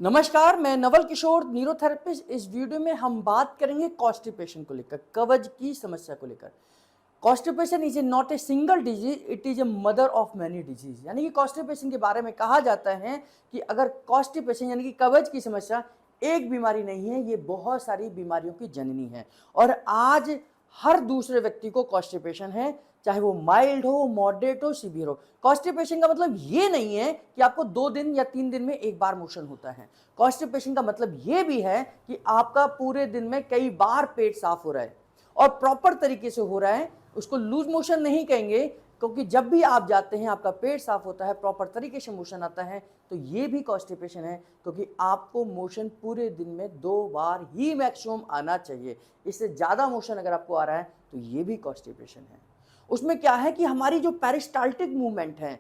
नमस्कार, मैं नवल किशोर न्यूरोथेरेपिस्ट। इस वीडियो में हम बात करेंगे कॉन्स्टिपेशन को लेकर, कब्ज की समस्या को लेकर। Constipation is not a single disease, it is a mother of many disease. यानी कि कॉन्स्टिपेशन के बारे में कहा जाता है कि अगर कॉन्स्टिपेशन यानी कि कब्ज की समस्या एक बीमारी नहीं है, ये बहुत सारी बीमारियों की जननी है। और आज हर दूसरे व्यक्ति को कॉन्स्टिपेशन है, चाहे वो माइल्ड हो, मॉडरेट हो, सीवियर हो। कॉन्स्टिपेशन का मतलब ये नहीं है कि आपको 2 दिन या 3 दिन में एक बार मोशन होता है। कॉन्स्टिपेशन का मतलब ये भी है कि आपका पूरे दिन में कई बार पेट साफ हो रहा है और प्रॉपर तरीके से हो रहा है। उसको लूज मोशन नहीं कहेंगे, क्योंकि जब भी आप जाते हैं आपका पेट साफ होता है, प्रॉपर तरीके से मोशन आता है, तो ये भी कॉन्स्टिपेशन है। क्योंकि आपको मोशन पूरे दिन में 2 बार ही मैक्सिमम आना चाहिए। इससे ज़्यादा मोशन अगर आपको आ रहा है तो ये भी कॉन्स्टिपेशन है। उसमें क्या है कि हमारी जो पेरिस्टाल्टिक मूवमेंट है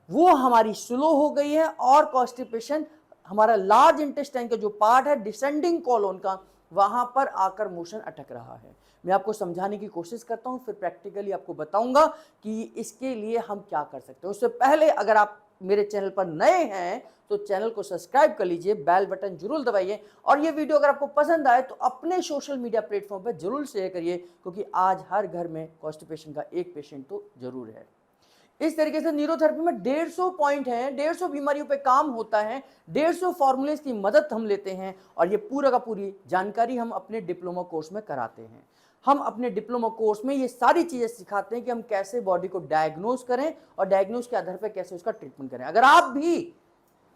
वो हमारी स्लो हो गई है, और कॉन्स्टिपेशन हमारा लार्ज इंटेस्टाइन का जो पार्ट है, डिसेंडिंग कॉलोन का, वहां पर आकर मोशन अटक रहा है। मैं आपको समझाने की कोशिश करता हूं, फिर प्रैक्टिकली आपको बताऊंगा कि इसके लिए हम क्या कर सकते हैं। उससे पहले अगर आप मेरे चैनल पर नए हैं तो चैनल को सब्सक्राइब कर लीजिए, बेल बटन जरूर दबाइए, और ये वीडियो अगर आपको पसंद आए तो अपने सोशल मीडिया प्लेटफॉर्म पर जरूर शेयर करिए, क्योंकि आज हर घर में कॉन्स्टिपेशन का एक पेशेंट तो जरूर है। इस तरीके से न्यूरोथेरेपी में 150 पॉइंट हैं, 150 बीमारियों पे काम होता है, 150 फॉर्मूलेस की मदद हम लेते हैं, और ये पूरा का पूरी जानकारी हम अपने डिप्लोमा कोर्स में कराते हैं। हम अपने डिप्लोमा कोर्स में ये सारी चीज़ें सिखाते हैं कि हम कैसे बॉडी को डायग्नोज करें और डायग्नोज के आधार पर कैसे उसका ट्रीटमेंट करें। अगर आप भी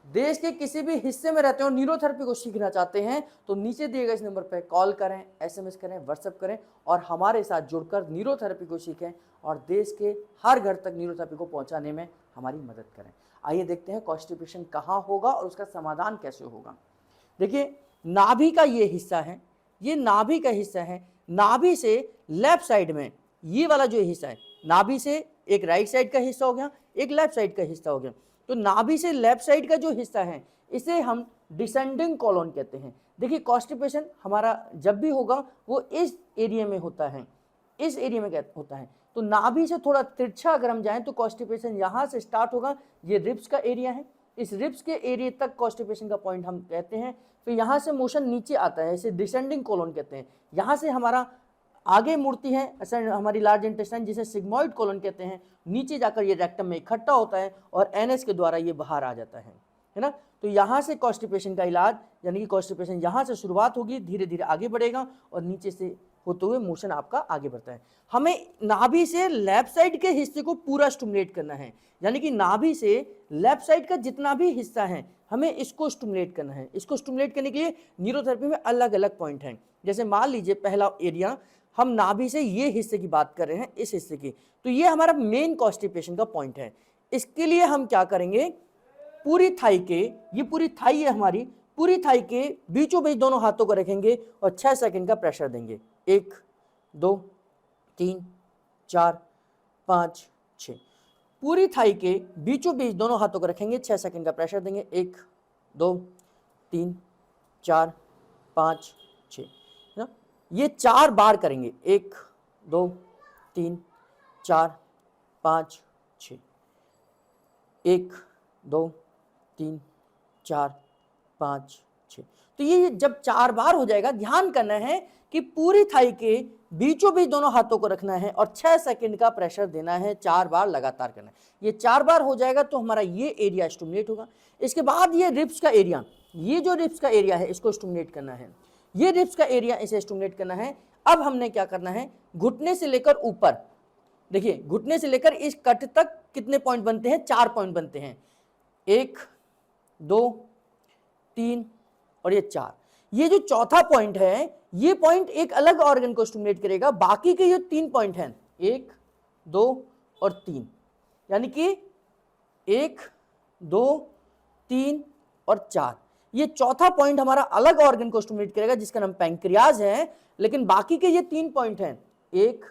देश के किसी भी हिस्से में रहते हो, न्यूरोथेरेपी को सीखना चाहते हैं, तो नीचे दिए गए इस नंबर पर कॉल करें, एसएमएस करें, व्हाट्सएप करें, और हमारे साथ जुड़कर न्यूरोथेरेपी को सीखें और देश के हर घर तक न्यूरोथेरेपी को पहुंचाने में हमारी मदद करें। आइए देखते हैं कॉन्स्टिपेशन कहाँ होगा और उसका समाधान कैसे होगा। देखिए, नाभि का ये हिस्सा है, ये नाभि का हिस्सा है। नाभि से लेफ्ट साइड में ये वाला जो हिस्सा है, नाभि से एक राइट साइड का हिस्सा हो गया, एक लेफ्ट साइड का हिस्सा हो गया। तो नाभि से लेफ्ट साइड का जो हिस्सा है इसे हम डिसेंडिंग कॉलोन कहते हैं। देखिए, कॉन्स्टिपेशन हमारा जब भी होगा वो इस एरिया में होता है, इस एरिया में होता है। तो नाभि से थोड़ा तिरछा अगर हम जाएं तो कॉन्स्टिपेशन यहाँ से स्टार्ट होगा, ये रिब्स का एरिया है, इस रिब्स के एरिया तक कॉन्स्टिपेशन का पॉइंट हम कहते हैं। फिर यहाँ से मोशन नीचे आता है, इसे डिसेंडिंग कॉलोन कहते हैं। यहाँ से हमारा आगे मुड़ती है हमारी लार्ज इंटेस्टाइन, जिसे सिग्मोइड कोलन कहते हैं, नीचे जाकर ये रेक्टम में इकट्ठा होता है और एनएस के द्वारा ये बाहर आ जाता है ना। तो यहाँ से कॉन्स्टिपेशन का इलाज, यानी कि कॉन्स्टिपेशन यहाँ से शुरुआत होगी, धीरे धीरे आगे बढ़ेगा और नीचे से होते हुए मोशन आपका आगे बढ़ता है। हमें नाभि से लेफ्ट साइड के हिस्से को पूरा स्टिमुलेट करना है, यानी कि नाभि से लेफ्ट साइड का जितना भी हिस्सा है हमें इसको स्टिमुलेट करना है। इसको स्टिमुलेट करने के लिए न्यूरोथेरेपी में अलग अलग पॉइंट हैं। जैसे मान लीजिए पहला एरिया, हम नाभि से ये हिस्से की बात कर रहे हैं, इस हिस्से की, तो ये हमारा मेन कॉन्स्टिपेशन का पॉइंट है। इसके लिए हम क्या करेंगे, पूरी थाई के, ये पूरी थाई है हमारी, पूरी थाई के बीचों बीच दोनों हाथों को रखेंगे और 6 सेकंड का प्रेशर देंगे। 1 2 3 4 5 6। पूरी थाई के बीचों बीच दोनों हाथों को रखेंगे, 6 सेकंड का प्रेशर देंगे। 1 2 3 4 5 6 ना, ये 4 बार करेंगे। 1 2 3 4 5 6। 1 2 3 4 5 6। तो ये जब 4 बार हो जाएगा, ध्यान करना है कि पूरी थाई के बीचों बीच दोनों हाथों को रखना है और 6 सेकंड का प्रेशर देना है, 4 बार लगातार करना है। ये 4 बार हो जाएगा तो हमारा ये एरिया स्टिमुलेट होगा। इसके बाद ये रिब्स का एरिया, ये जो रिब्स का एरिया है इसको स्टिमुलेट करना है, ये रिब्स का एरिया इसे स्टिमुलेट करना है। अब हमने क्या करना है, घुटने से लेकर ऊपर, देखिए घुटने से लेकर इस कट तक कितने पॉइंट बनते हैं, 4 पॉइंट बनते हैं। 1 2 3 और ये 4। ये जो चौथा पॉइंट है, ये पॉइंट एक अलग ऑर्गन को स्टिमुलेट करेगा। बाकी के ये 3 पॉइंट हैं, 1 2 और 3, यानी कि 1 2 3 और 4। ये चौथा पॉइंट हमारा अलग ऑर्गन को स्टिमुलेट करेगा जिसका नाम पैंक्रियाज है। लेकिन बाकी के ये 3 पॉइंट हैं, 1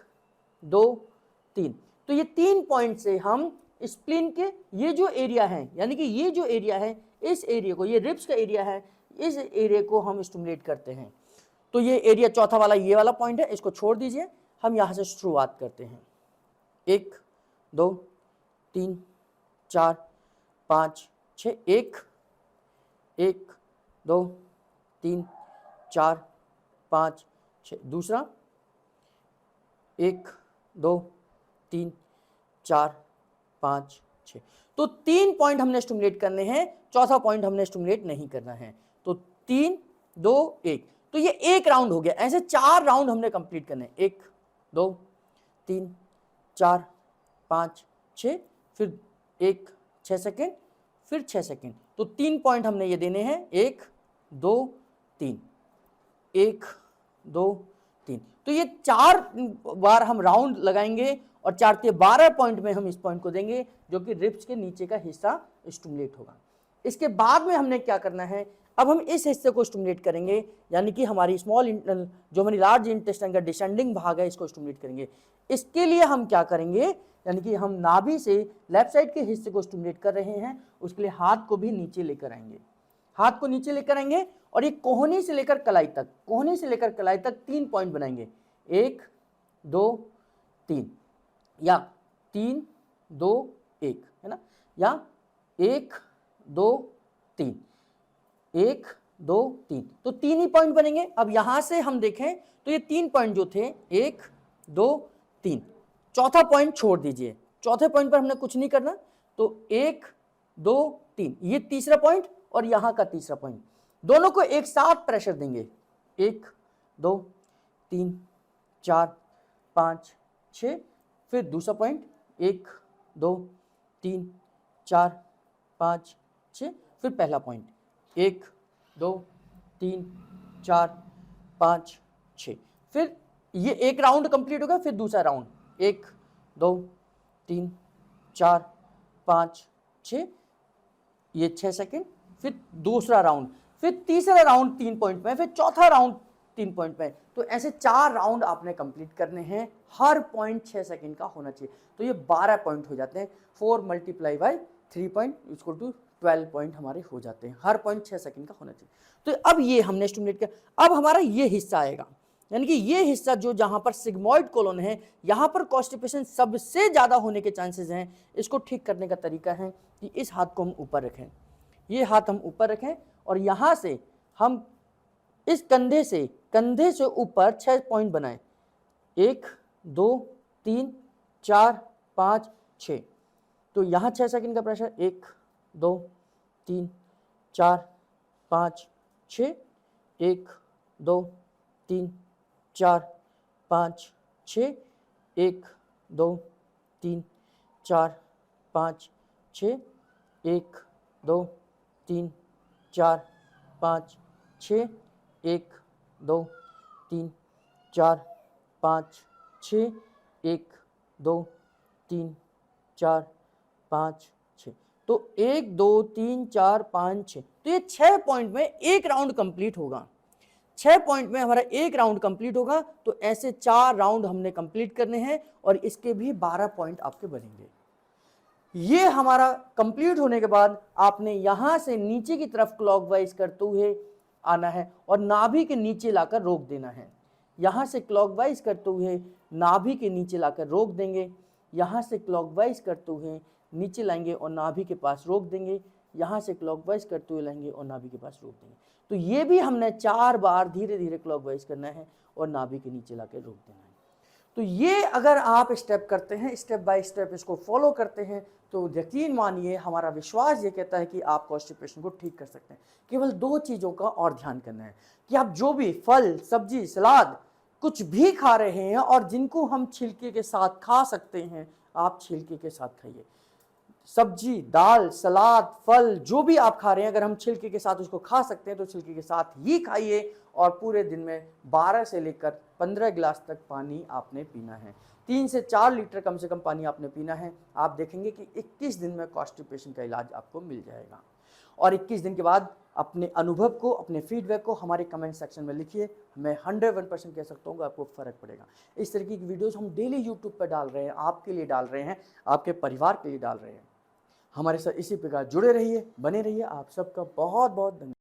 2 3। तो ये 3 पॉइंट से हम स्प्लीन के ये जो एरिया है, यानी कि ये जो एरिया है, इस एरिया को, ये रिब्स का एरिया है, इस एरिया को हम स्टिमुलेट करते हैं। तो ये एरिया चौथा वाला, ये वाला पॉइंट है, इसको छोड़ दीजिए, हम यहां से शुरुआत करते हैं। 1 2 3 4 5 6। 1 1 2 3 4 5 6। दूसरा 1 2 3 4 5 6। तो 3 पॉइंट हमने स्टिमुलेट करने हैं, चौथा पॉइंट हमने स्टिमुलेट नहीं करना है। तो 3 2 1, तो ये एक राउंड हो गया। ऐसे 4 राउंड हमने कंप्लीट करने हैं, 1 2 3 4 5 6, फिर 1 6 सेकेंड, फिर 6 सेकेंड। तो 3 पॉइंट हमने ये देने हैं, 1 2 3, 1 2 3। तो ये 4 बार हम राउंड लगाएंगे और 4 से 12 पॉइंट में हम इस पॉइंट को देंगे, जो कि रिब्स के नीचे का हिस्सा स्टिमुलेट होगा। इसके बाद में हमने क्या करना है, अब हम इस हिस्से को स्टिमुलेट करेंगे, यानी कि हमारी जो हमारी लार्ज इंटेस्टाइन का डिसेंडिंग भाग है, इसको स्टिमुलेट करेंगे। इसके लिए हम क्या करेंगे, यानी कि हम नाभि से लेफ्ट साइड के हिस्से को स्टिमुलेट कर रहे हैं, उसके लिए हाथ को भी नीचे लेकर आएंगे। हाथ को नीचे लेकर आएंगे और ये कोहनी से लेकर कलाई तक, कोहनी से लेकर कलाई तक 3 पॉइंट बनाएंगे, 1 2 3, या 3 2 1, है ना, या 1 2 3, 1 2 3। तो 3 ही पॉइंट बनेंगे। अब यहां से हम देखें तो ये 3 पॉइंट जो थे, 1 2 3, चौथा पॉइंट छोड़ दीजिए, चौथे पॉइंट पर हमने कुछ नहीं करना। तो 1 2 3, ये तीसरा पॉइंट और यहां का तीसरा पॉइंट, दोनों को एक साथ प्रेशर देंगे, 1 2 3 4 5 6, फिर दूसरा पॉइंट 1 2 3 4 5 6, फिर पहला पॉइंट 1 2 3 4 5 6। फिर ये एक राउंड कंप्लीट होगा, फिर दूसरा राउंड 1 2 3 4 5 6, ये 6 सेकेंड, फिर दूसरा राउंड, फिर तीसरा राउंड 3 पॉइंट में, फिर चौथा राउंड 3 पॉइंट में। तो ऐसे 4 राउंड आपने कंप्लीट करने हैं, हर पॉइंट 6 सेकेंड का होना चाहिए। तो ये 12 पॉइंट हो जाते हैं, 4 × 3 पॉइंट इक्वल टू 12 पॉइंट हमारे हो जाते हैं, हर पॉइंट 6 सेकेंड का होना चाहिए। तो अब ये हमने स्टिमुलेट किया। अब हमारा ये हिस्सा आएगा, यानी कि ये हिस्सा जो जहां पर सिग्मोइड कोलन है, यहां पर कॉन्स्टिपेशन सबसे ज्यादा होने के चांसेस हैं। इसको ठीक करने का तरीका है कि इस हाथ को हम ऊपर रखें, ये हाथ हम ऊपर रखें और यहां से हम इस कंधे से ऊपर 6 पॉइंट बनाएं, 1 2 3 4 5 6। तो यहां 6 सेकंड का प्रेशर, 1 2 3 4 5 6, 1 2 3 4 5 6, 1 2 3 4 5 6, 1 2 3 4 5 6, 1 2 3 4 5 6, 1 2 3 4 5 6। तो 1 2 3 4 5 6, तो ये 6 पॉइंट में एक राउंड कंप्लीट होगा, 6 पॉइंट में हमारा एक राउंड कंप्लीट होगा। तो ऐसे 4 राउंड हमने कंप्लीट करने हैं और इसके भी 12 पॉइंट आपके बनेंगे। ये हमारा कंप्लीट होने के बाद आपने यहां से नीचे की तरफ क्लॉकवाइज करते हुए आना है और नाभि के नीचे लाकर रोक देना है। यहां से क्लॉकवाइज करते हुए नाभि के नीचे लाकर रोक देंगे, यहां से क्लॉकवाइज करते हुए नीचे लाएंगे और नाभि के पास रोक देंगे, यहाँ से क्लॉकवाइज करते हुए लाएंगे और नाभि के पास रोक देंगे। तो ये भी हमने 4 बार धीरे धीरे क्लॉकवाइज करना है और नाभि के नीचे लाकर रोक देना है। तो ये अगर आप स्टेप करते हैं, स्टेप बाय स्टेप इसको फॉलो करते हैं, तो यकीन मानिए हमारा विश्वास ये कहता है कि आप कॉन्स्टिपेशन को ठीक कर सकते हैं। केवल 2 चीज़ों का और ध्यान करना है कि आप जो भी फल सब्जी सलाद कुछ भी खा रहे हैं और जिनको हम छिलके के साथ खा सकते हैं, आप छिलके के साथ खाइए। सब्जी दाल सलाद फल जो भी आप खा रहे हैं, अगर हम छिलके के साथ उसको खा सकते हैं तो छिलके के साथ ही खाइए। और पूरे दिन में 12 से लेकर 15 गिलास तक पानी आपने पीना है, 3 से 4 लीटर कम से कम पानी आपने पीना है। आप देखेंगे कि 21 दिन में कॉन्स्टिपेशन का इलाज आपको मिल जाएगा। और 21 दिन के बाद अपने अनुभव को, अपने फीडबैक को हमारे कमेंट सेक्शन में लिखिए। मैं 101% कह सकता हूँ कि आपको फ़र्क पड़ेगा। इस तरीके की वीडियोस हम डेली यूट्यूब पर डाल रहे हैं, आपके लिए डाल रहे हैं, आपके परिवार के लिए डाल रहे हैं। हमारे साथ इसी प्रकार जुड़े रहिए, बने रहिए। आप सबका बहुत बहुत धन्यवाद।